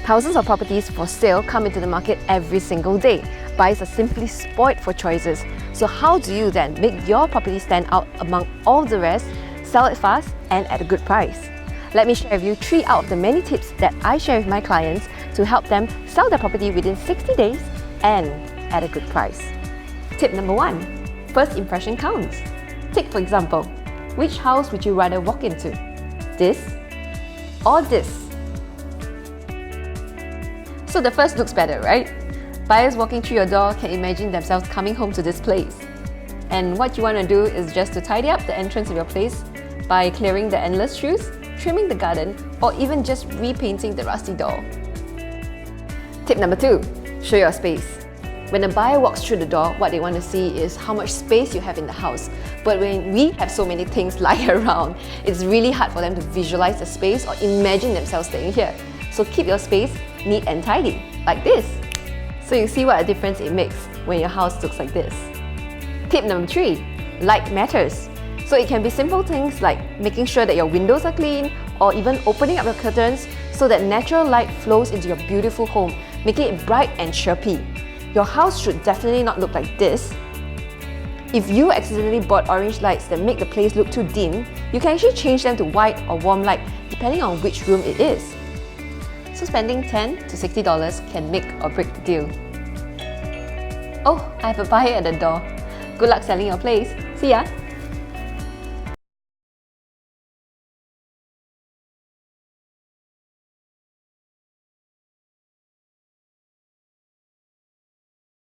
Thousands of properties for sale come into the market every single day. Buyers are simply spoiled for choices. So how do you then make your property stand out among all the rest, sell it fast and at a good price? Let me share with you 3 out of the many tips that I share with my clients to help them sell their property within 60 days and at a good price. Tip number 1. First impression counts. Take for example, which house would you rather walk into? This or this? So the first looks better, right? Buyers walking through your door can imagine themselves coming home to this place. And what you want to do is just to tidy up the entrance of your place by clearing the endless trees, trimming the garden, or even just repainting the rusty door. Tip number 2. Show your space. When a buyer walks through the door, what they want to see is how much space you have in the house. But when we have so many things lying around, it's really hard for them to visualize the space or imagine themselves staying here. So keep your space neat and tidy, like this. So you see what a difference it makes when your house looks like this. Tip number 3. Light matters. So it can be simple things like making sure that your windows are clean or even opening up your curtains so that natural light flows into your beautiful home, making it bright and chirpy. Your house should definitely not look like this. If you accidentally bought orange lights that make the place look too dim, you can actually change them to white or warm light depending on which room it is. So spending $10 to $60 can make or break the deal. Oh, I have a buyer at the door. Good luck selling your place. See ya!